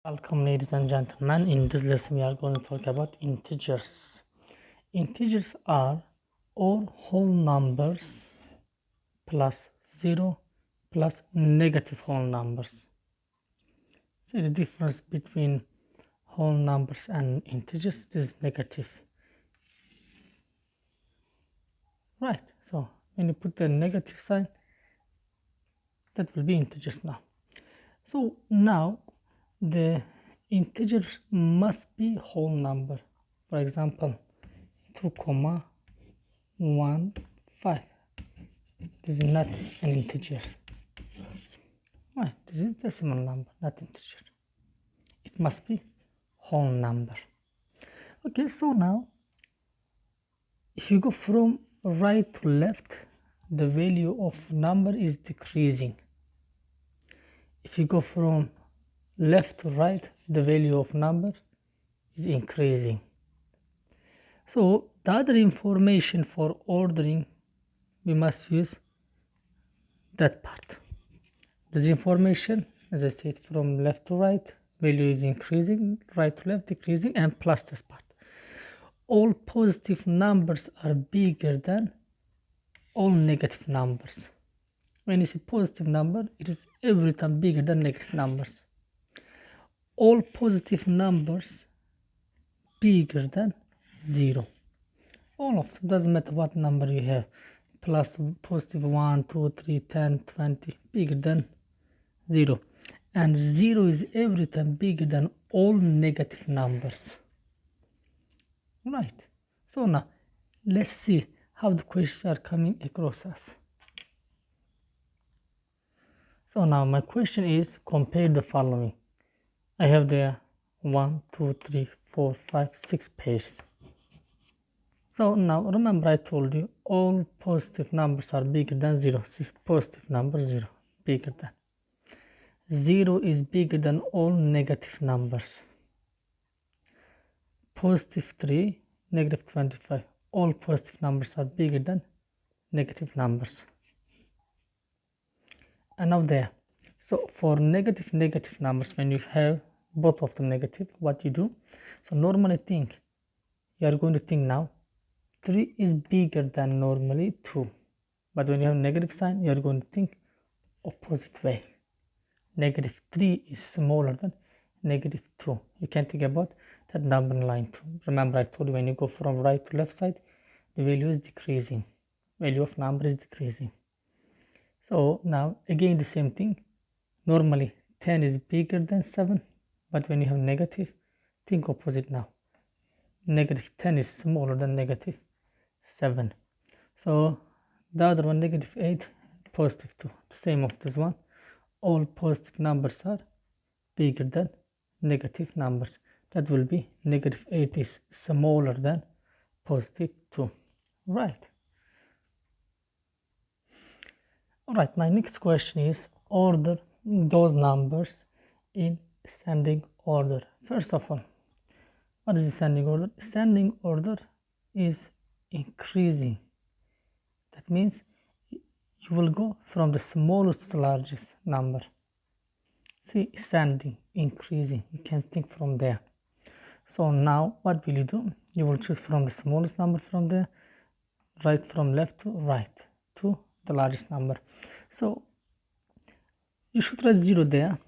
Welcome, ladies and gentlemen. In this lesson, we are going to talk about integers. Integers are all whole numbers plus 0 plus negative whole numbers. See the difference between whole numbers and integers? This is negative. Right, so when you put the negative sign, that will be integers now. So now the integer must be whole number. For example, 2,15. This is not an integer. Right, this is decimal number, not integer. It must be whole number. Okay, so now if you go from right to left, the value of number is decreasing. If you go from left to right, the value of number is increasing. So the other information for ordering, we must use that part. This information, as I said, from left to right, value is increasing, right to left decreasing, and plus this part. All positive numbers are bigger than all negative numbers. When you see positive number, it is every time bigger than negative numbers. All positive numbers bigger than 0. All of them, doesn't matter what number you have, plus positive 1, 2, 3, 10, 20, bigger than 0. And 0 is every time bigger than all negative numbers. Right, so now let's see how the questions are coming across us. So now my question is, compare the following. I have there 1, 2, 3, 4, 5, 6 pairs. So now remember I told you all positive numbers are bigger than 0. See, positive number 0, bigger than. 0 is bigger than all negative numbers. Positive 3, negative 25. All positive numbers are bigger than negative numbers. And now there. So for negative numbers, when you have both of them negative, what you do? So normally you are going to think now 3 is bigger than normally 2. But when you have negative sign, you are going to think opposite way. Negative 3 is smaller than negative 2. You can think about that number in line 2. Remember I told you when you go from right to left side, the value is decreasing. Value of number is decreasing. So now again the same thing. Normally 10 is bigger than 7. But when you have negative, think opposite now. Negative 10 is smaller than negative 7. So the other one, negative 8, positive 2. The same of this one. All positive numbers are bigger than negative numbers. That will be negative 8 is smaller than positive 2. Right. Alright, my next question is order those numbers in ascending order. First of all, what is ascending order? Ascending order is increasing. That means you will go from the smallest to the largest number. See, ascending, increasing, you can think from there. So now what will you do? You will choose from the smallest number from there, right from left to right to the largest number. So you should write 0 there,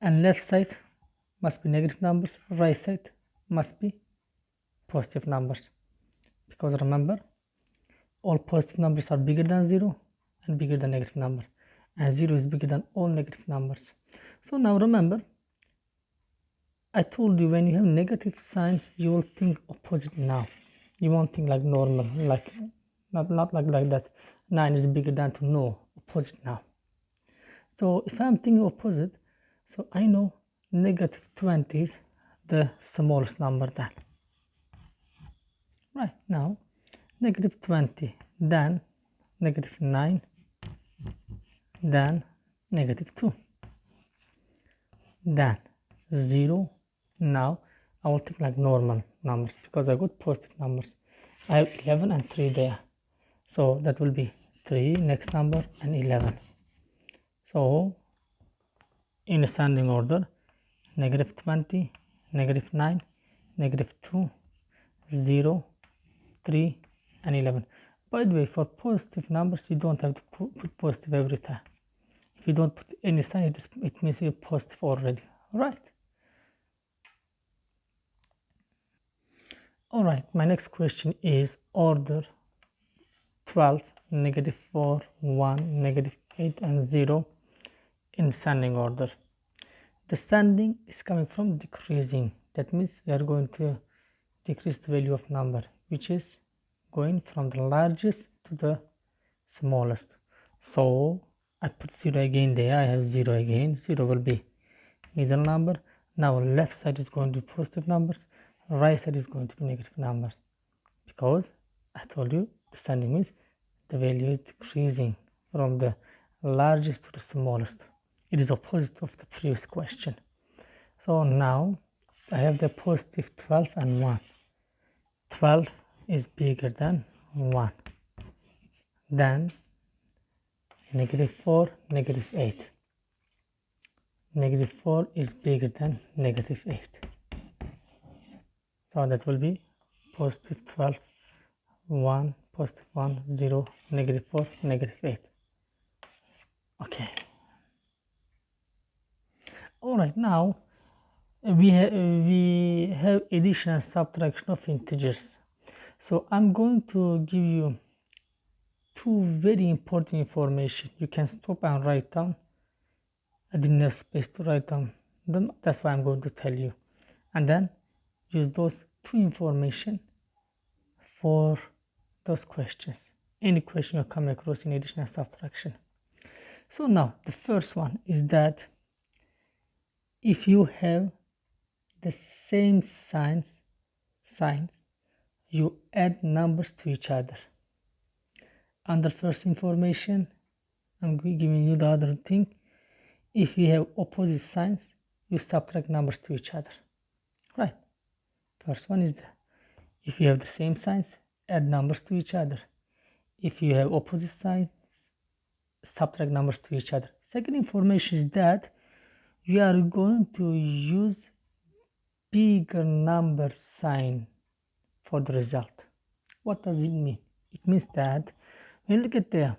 and left side must be negative numbers, right side must be positive numbers, because remember all positive numbers are bigger than 0 and bigger than negative number, and 0 is bigger than all negative numbers. So now remember I told you when you have negative signs you will think opposite now. You won't think like normal, like not like that. 9 is bigger than 2. No, opposite now. So if I'm thinking opposite, so I know negative 20 is the smallest number then. Right, now negative 20, then negative 9, then negative 2, then 0. Now I will think like normal numbers because I got positive numbers. I have 11 and 3 there. So that will be 3, next number, and 11. So in ascending order: negative 20, negative 9, negative 2, 0, 3, and 11. By the way, for positive numbers, you don't have to put positive every time. If you don't put any sign, it means you're positive already. Right? Alright, my next question is order 12, negative 4, 1, negative 8, and 0 in ascending order. Descending is coming from decreasing. That means we are going to decrease the value of number, which is going from the largest to the smallest. So I put 0 again there. I have 0 again. 0 will be middle number. Now left side is going to be positive numbers, right side is going to be negative numbers, because I told you descending means the value is decreasing from the largest to the smallest. It is opposite of the previous question. So now I have the positive 12 and 1. 12 is bigger than 1. Then negative 4, negative 8. Negative 4 is bigger than negative 8. So that will be positive 12, 1, positive 1, 0, negative 4, negative 8. Okay. Alright, now we have addition and subtraction of integers. So I'm going to give you two very important information. You can stop and write down. I didn't have space to write down them. That's why I'm going to tell you. And then use those two information for those questions. Any question you come across in addition and subtraction. So now the first one is that if you have the same signs, you add numbers to each other. Under first information, I'm giving you the other thing. If you have opposite signs, you subtract numbers to each other. Right? First one is that if you have the same signs, add numbers to each other. If you have opposite signs, subtract numbers to each other. Second information is that we are going to use bigger number sign for the result. What does it mean? It means that when you look at there,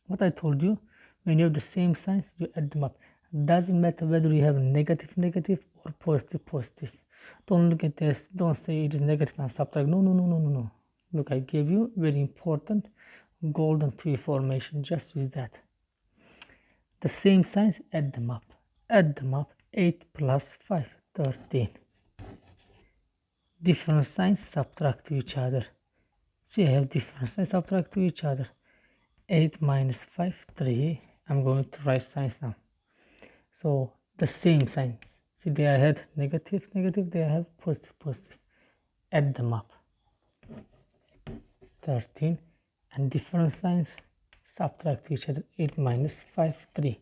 what I told you, when you have the same signs, you add them up. Doesn't matter whether you have negative or positive. Don't look at this, don't say it is negative and subtract. No. Look, I gave you very important golden two information. Just use that. The same signs, add them up. 8 plus 5, 13. Different signs, subtract to each other. See, I have different signs, subtract to each other. 8 minus 5, 3. I'm going to write signs now. So the same signs. See, there I had negative, there I have positive. Add them up. 13. And different signs, subtract to each other. 8 minus 5, 3.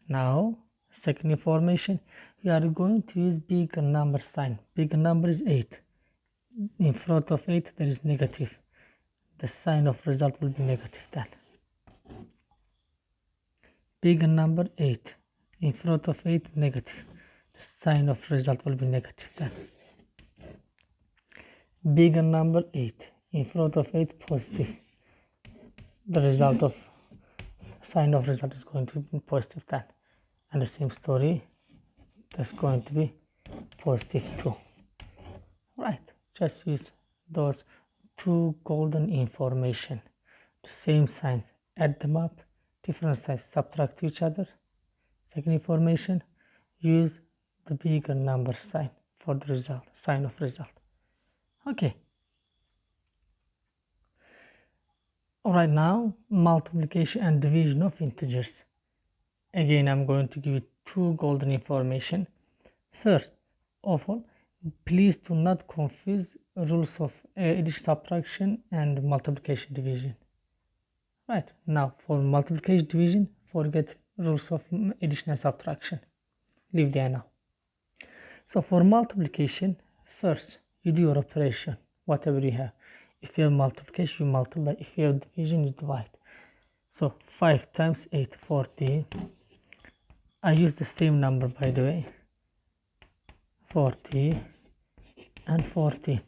Now, second information, we are going to use bigger number sign. Bigger number is 8. In front of 8, there is negative. The sign of result will be negative then. Bigger number 8. In front of 8, negative. The sign of result will be negative then. Bigger number 8. In front of 8, positive. The result of sign of result is going to be positive then. And the same story, that's going to be positive 2. Right, just use those two golden information. The same signs, add them up. Different signs, subtract to each other. Second information, use the bigger number sign for the result, sign of result. Okay. Alright, now multiplication and division of integers. Again, I'm going to give you two golden information. First of all, please do not confuse rules of addition, subtraction, and multiplication, division. Right, now for multiplication, division, forget rules of addition and subtraction. Leave there now. So for multiplication, first you do your operation, whatever you have. If you have multiplication, you multiply. If you have division, you divide. So 5 times 8, 14. I use the same number, by the way, 40 and 40.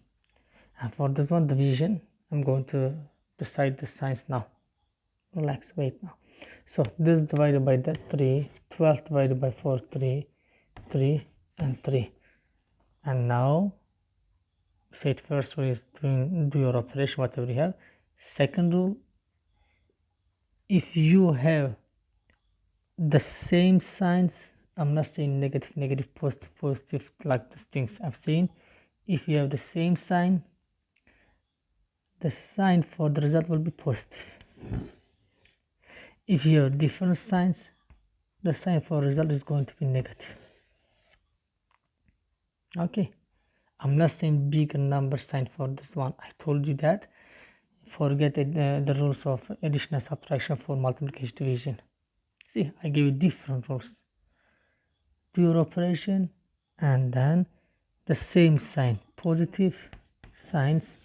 And for this one division, I'm going to decide the signs now. Relax, wait now. So this divided by that 3, 12 divided by 4, 3, 3 and 3. And now say it first rule is do your operation whatever you have. Second rule, if you have the same signs, I'm not saying negative, negative, positive, positive, like these things. I'm saying if you have the same sign, the sign for the result will be positive. If you have different signs, the sign for result is going to be negative. Okay, I'm not saying bigger number sign for this one. I told you that. Forget the rules of addition and subtraction for multiplication division. See, I give you different rules. Do your operation and then the same sign, positive signs,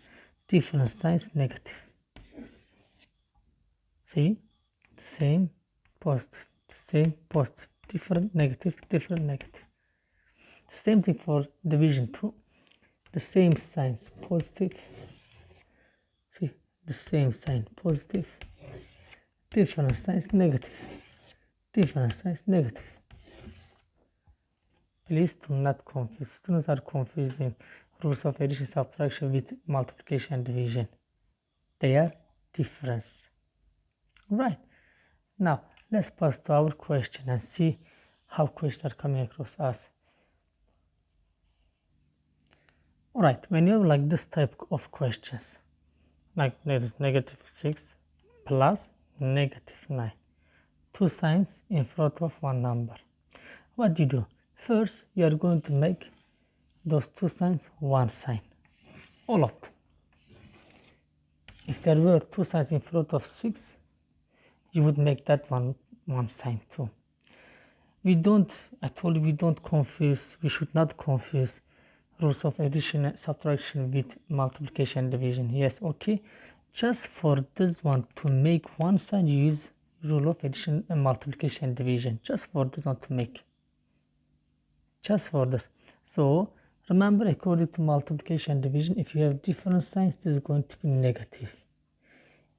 different signs, negative. See, same positive, same positive, different negative, different negative. Same thing for division 2. The same signs, positive. See, the same sign, positive, different signs, negative, different signs, negative. Please do not confuse. Students are confusing rules of addition subtraction with multiplication and division. They are different. Right. Now let's pass to our question and see how questions are coming across us. Alright, when you have like this type of questions, like negative 6 plus negative 9, two signs in front of one number. What do you do? First, you are going to make those two signs one sign, all of them. If there were two signs in front of 6, you would make that one sign too. I told you we don't confuse, we should not confuse rules of addition and subtraction with multiplication and division. Yes, okay. Just for this one to make one sign, you use rule of addition and multiplication and division. Just for this one to make. Just for this. So remember, according to multiplication and division, if you have different signs, this is going to be negative.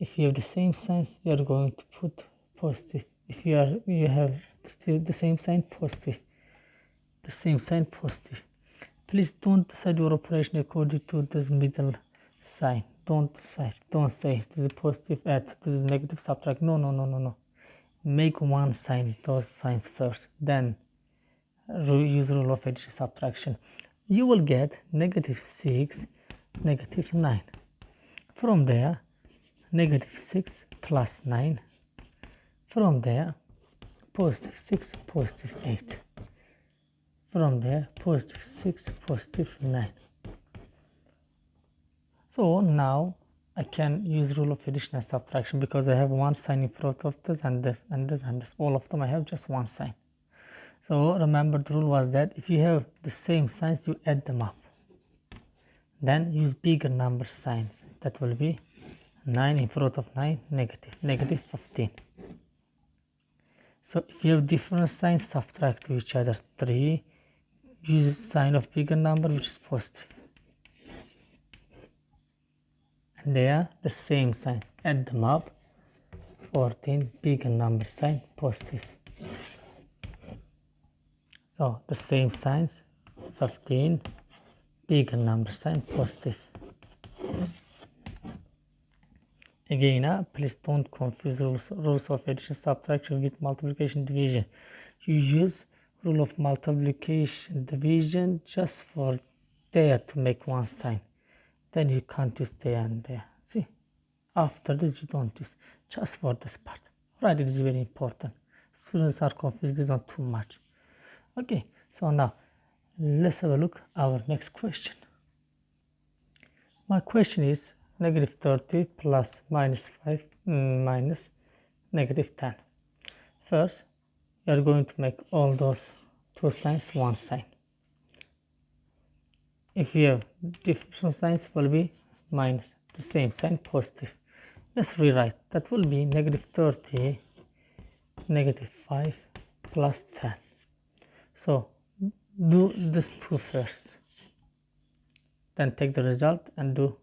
If you have the same signs, you are going to put positive. If you have the same sign, positive. The same sign, positive. Please don't decide your operation according to this middle sign. Don't decide. Don't say this is positive add, this is negative subtract. No. Make one sign, those signs first. Then use rule of addition subtraction. You will get negative 6, negative 9. From there, negative 6 plus 9. From there, positive 6, positive 8. From there, positive 6, positive 9. So now I can use rule of addition and subtraction because I have one sign in front of this and this and this and this. All of them I have just one sign. So remember, the rule was that if you have the same signs, you add them up. Then use bigger number signs. That will be 9 in front of 9, negative, negative 15. So if you have different signs, subtract to each other. 3, use sign of bigger number, which is positive. And they are the same signs. Add them up. 14, bigger number sign, positive. So the same signs. 15, bigger number sign, positive. Again, please don't confuse rules of addition subtraction with multiplication division. You use rule of multiplication division just for there to make one sign. Then you can't use there and there. See, after this you don't use, just for this part. Right, it is very important. Students are confused, this is not too much. Okay, so now let's have a look at our next question. My question is negative 30 plus minus 5 minus negative 10. First, you are going to make all those two signs one sign. If you have different signs, will be minus, the same sign, positive. Let's rewrite. That will be negative 30, negative 5, plus 10. So do this 2 first, then take the result and do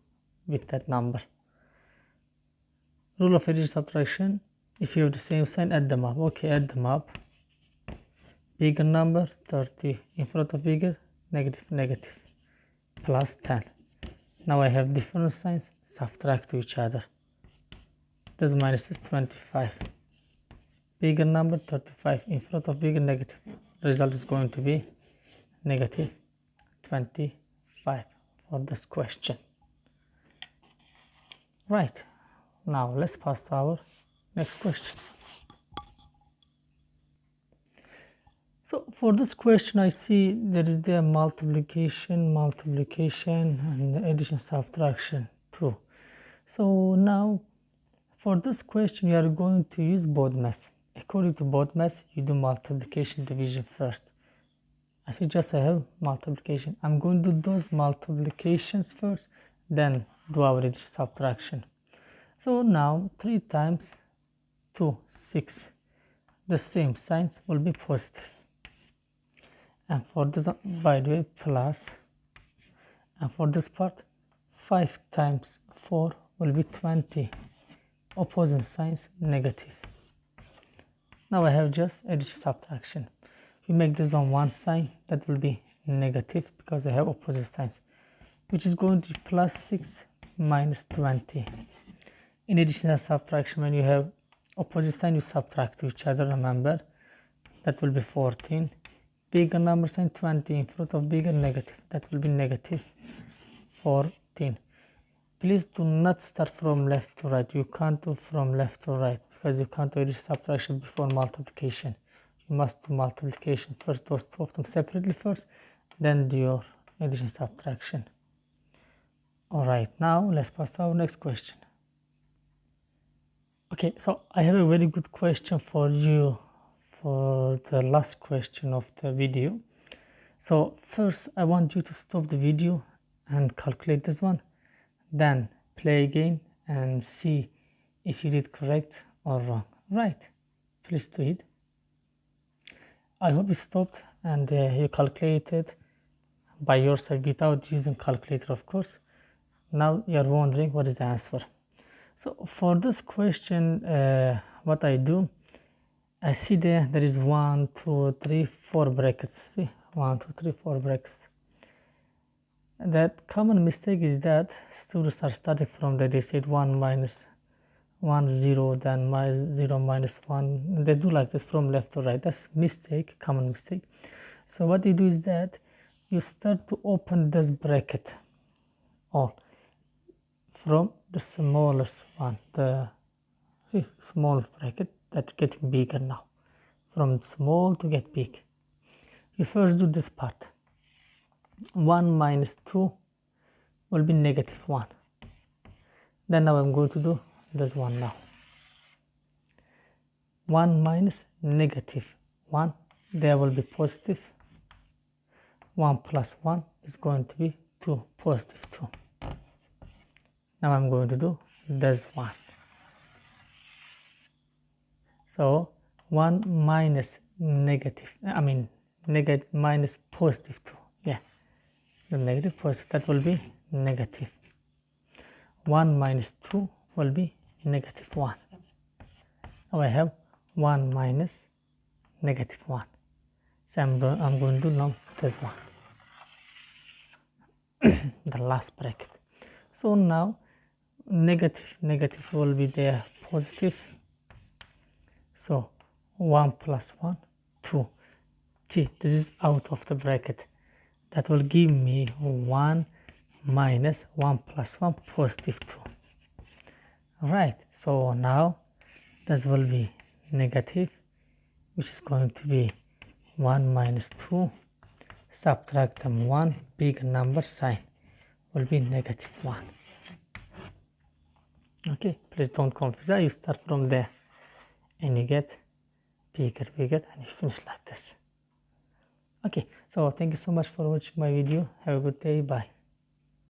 with that number. Rule of addition subtraction, if you have the same sign, add them up. Okay, add them up. Bigger number 30 in front of bigger, negative negative, plus 10. Now I have different signs, subtract to each other. This minus is 25. Bigger number 35 in front of bigger, negative. Result is going to be negative 25 for this question. Right, now let's pass to our next question. So for this question, I see there is the multiplication, and addition, subtraction too. So now for this question, you are going to use BODMAS. According to BODMAS, you do multiplication, division first. I suggest I have multiplication. I'm going to do those multiplications first, then do our addition, subtraction. So now 3 times 2, 6. The same signs will be positive. And for this, by the way, plus. And for this part, 5 times 4 will be 20. Opposite signs, negative. Now I have just addition, subtraction. You make this one sign, that will be negative because I have opposite signs, which is going to be plus 6 minus 20. In addition and subtraction, when you have opposite sign, you subtract to each other, remember. That will be 14. Bigger number sign 20 in front of bigger, negative. That will be negative 14. Please do not start from left to right. You can't do from left to right because you can't do addition, subtraction before multiplication. You must do multiplication first, those 2 of them separately first, then do your addition, subtraction. Alright, now let's pass to our next question. Okay, so I have a very good question for you for the last question of the video. So first I want you to stop the video and calculate this one, then play again and see if you did correct or wrong. Right, please do it. I hope you stopped and you calculated by yourself without using calculator, of course. Now you're wondering what is the answer. So for this question, what I do, I see there is 1, 2, 3, 4 brackets. See, 1, 2, 3, 4 brackets. That common mistake is that students are starting from that they said 1 minus 1 0, then minus 0 minus 1. They do like this from left to right. That's mistake, common mistake. So what you do is that you start to open this bracket all from the smallest one, the small bracket that's getting bigger now, from small to get big. You first do this part. 1 minus 2 will be negative 1. Then now I'm going to do this one now. 1 minus negative 1, there will be positive. 1 plus 1 is going to be 2, positive 2. Now I'm going to do this one. So 1 minus negative, minus positive 2. Yeah, the negative positive, that will be negative. 1 minus 2 will be negative 1. Now I have 1 minus negative 1. So I'm going to do now this one. The last bracket. So now negative will be there, positive. So 1 plus 1, 2. See, this is out of the bracket. That will give me 1 minus 1 plus 1, positive 2. Alright, so now this will be negative, which is going to be 1 minus 2. Subtract them 1, big number sign will be negative 1. Okay, please don't confuse that. You start from there and you get bigger, and you finish like this. Okay, so thank you so much for watching my video. Have a good day. Bye.